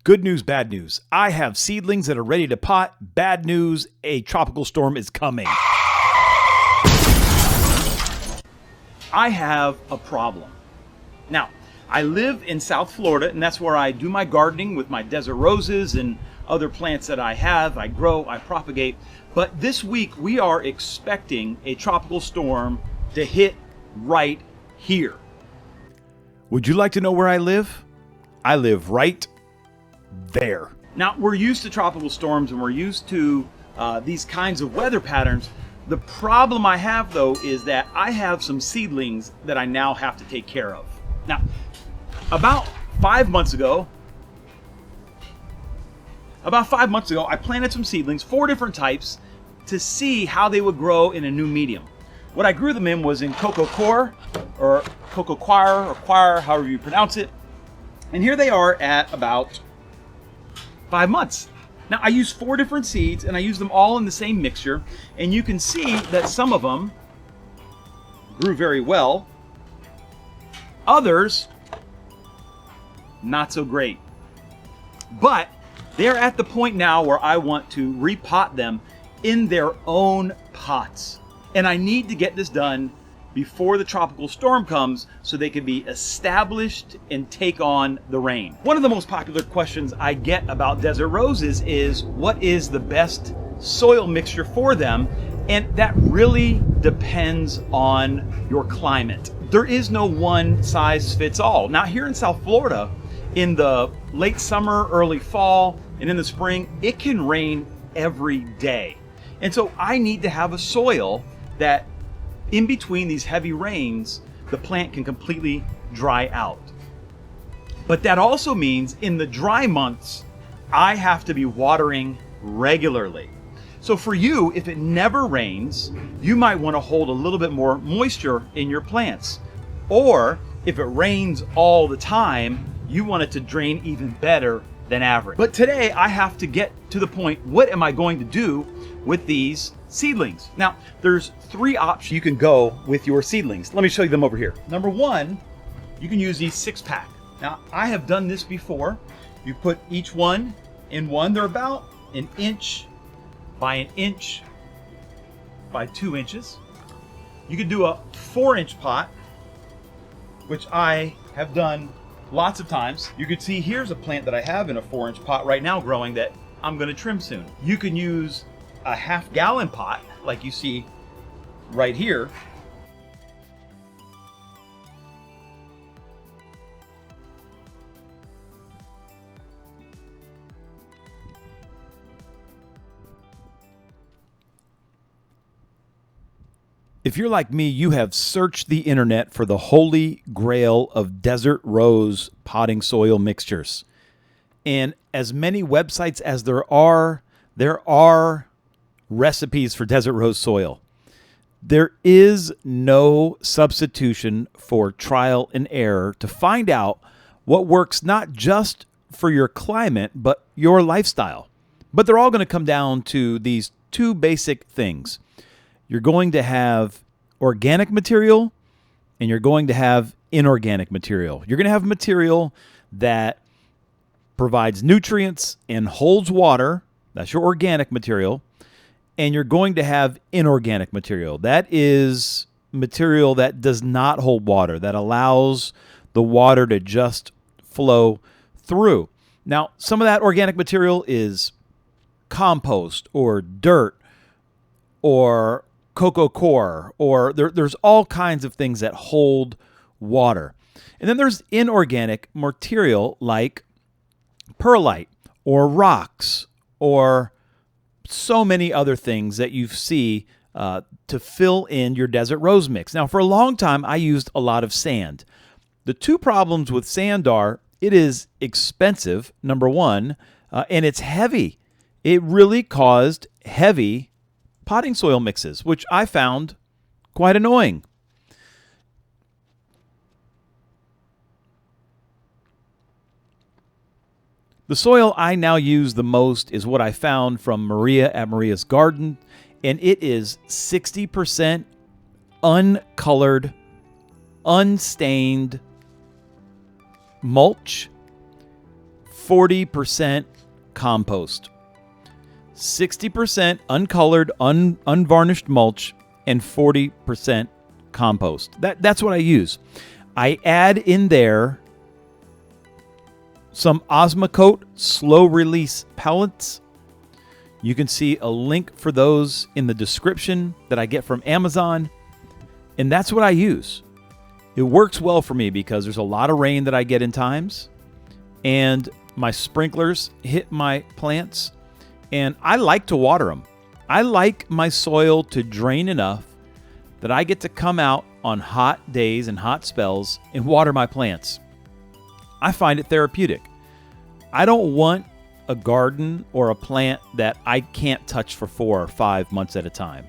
Good news, bad news. I have seedlings that are ready to pot. Bad news, a tropical storm is coming. I have a problem. Now, I live in South Florida, and that's where I do my gardening with my desert roses and other plants that I have. I grow, I propagate. But this week, we are expecting a tropical storm to hit right here. Would you like to know where I live? I live right there. Now, we're used to tropical storms and we're used to these kinds of weather patterns. The problem I have, though, is that I have some seedlings that I now have to take care of. Now, about 5 months ago, I planted some seedlings, 4 different types, to see how they would grow in a new medium. What I grew them in was in coco coir, or coco coir, or coir, however you pronounce it. And here they are at about 5 months. Now, I used 4 different seeds, and I used them all in the same mixture. And you can see that some of them grew very well. Others, not so great. But they're at the point now where I want to repot them in their own pots. And I need to get this done before the tropical storm comes so they can be established and take on the rain. One of the most popular questions I get about desert roses is, what is the best soil mixture for them? And that really depends on your climate. There is no one size fits all. Now, here in South Florida, in the late summer, early fall, and in the spring, it can rain every day. And so I need to have a soil that in between these heavy rains, the plant can completely dry out. But that also means in the dry months, I have to be watering regularly. So for you, if it never rains, you might want to hold a little bit more moisture in your plants. Or if it rains all the time, you want it to drain even better than average. But today I have to get to the point, what am I going to do with these seedlings? Now, there's 3 options you can go with your seedlings. Let me show you them over here. Number 1, you can use these 6-pack. Now, I have done this before. You put each one in one. They're about 1 inch by 1 inch by 2 inches. You could do a 4-inch pot, which I have done lots of times. You could see here's a plant that I have in a 4-inch pot right now growing that I'm going to trim soon. You can use a half-gallon pot like you see right here. If you're like me, you have searched the internet for the holy grail of desert rose potting soil mixtures. And as many websites as there are recipes for desert rose soil. There is no substitution for trial and error to find out what works not just for your climate, but your lifestyle. But they're all going to come down to these 2 basic things. You're going to have organic material and you're going to have inorganic material. You're going to have material that provides nutrients and holds water. That's your organic material. And you're going to have inorganic material. That is material that does not hold water, that allows the water to just flow through. Now, some of that organic material is compost or dirt or coco coir, or there's all kinds of things that hold water. And then there's inorganic material like perlite or rocks or so many other things that you see to fill in your desert rose mix. Now, for a long time, I used a lot of sand. The 2 problems with sand are it is expensive, number 1, and it's heavy. It really caused heavy potting soil mixes, which I found quite annoying. The soil I now use the most is what I found from Maria at Maria's Garden, and it is 60% uncolored, unstained mulch, 40% compost, 60% uncolored, unvarnished mulch, and 40% compost. That's what I use. I add in there some Osmocote slow release pellets. You can see a link for those in the description that I get from Amazon. And that's what I use. It works well for me because there's a lot of rain that I get in times, and my sprinklers hit my plants, and I like to water them. I like my soil to drain enough that I get to come out on hot days and hot spells and water my plants. I find it therapeutic. I don't want a garden or a plant that I can't touch for 4 or 5 months at a time.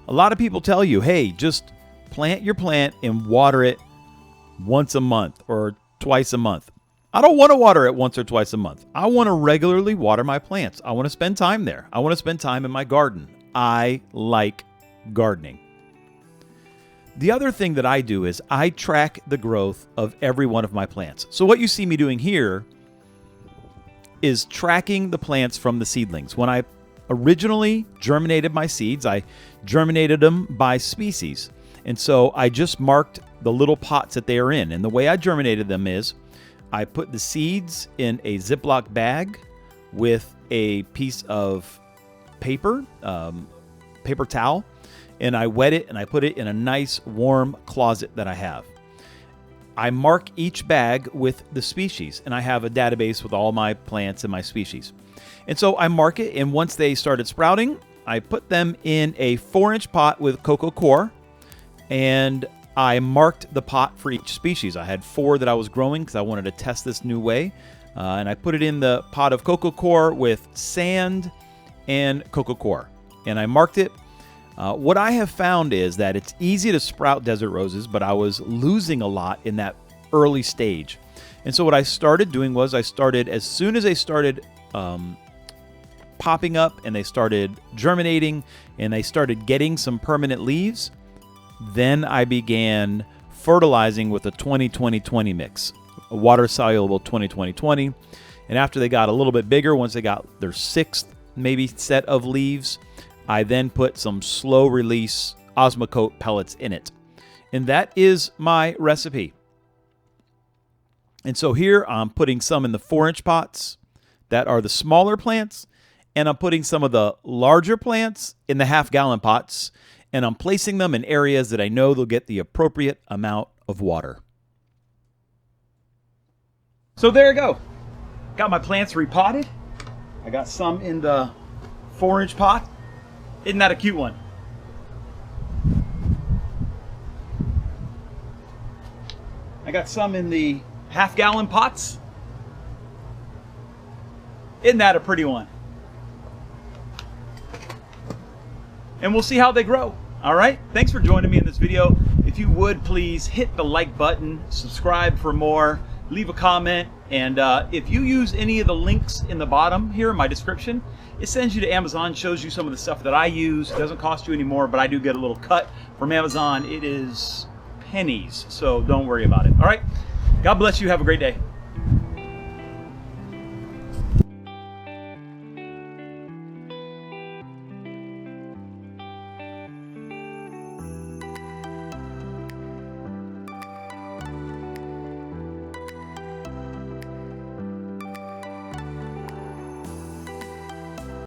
A lot of people tell you, hey, just plant your plant and water it once a month or twice a month. I don't want to water it once or twice a month. I want to regularly water my plants. I want to spend time there. I want to spend time in my garden. I like gardening. The other thing that I do is I track the growth of every one of my plants. So what you see me doing here is tracking the plants from the seedlings. When I originally germinated my seeds, I germinated them by species. And so I just marked the little pots that they are in. And the way I germinated them is I put the seeds in a Ziploc bag with a piece of paper, paper towel, and I wet it and I put it in a nice warm closet that I have. I mark each bag with the species, and I have a database with all my plants and my species. And so I mark it, and once they started sprouting, I put them in a 4-inch pot with coco coir, and I marked the pot for each species. I had 4 that I was growing because I wanted to test this new way. And I put it in the pot of coco coir with sand and coco coir. And I marked it. What I have found is that it's easy to sprout desert roses, but I was losing a lot in that early stage. And so what I started doing was as soon as they started popping up and they started germinating and they started getting some permanent leaves, then I began fertilizing with a 20-20-20 mix, a water-soluble 20-20-20. And after they got a little bit bigger, once they got their 6th maybe set of leaves, I then put some slow-release Osmocote pellets in it. And that is my recipe. And so here I'm putting some in the 4-inch pots that are the smaller plants, and I'm putting some of the larger plants in the half-gallon pots, and I'm placing them in areas that I know they'll get the appropriate amount of water. So there you go. Got my plants repotted. I got some in the 4-inch pot. Isn't that a cute one? I got some in the half-gallon pots. Isn't that a pretty one? And we'll see how they grow. All right, thanks for joining me in this video. If you would, please hit the like button, subscribe for more, leave a comment, and if you use any of the links in the bottom here in my description, it sends you to Amazon, shows you some of the stuff that I use. It doesn't cost you any more, but I do get a little cut from Amazon. It is pennies, so don't worry about it. All right, God bless you. Have a great day.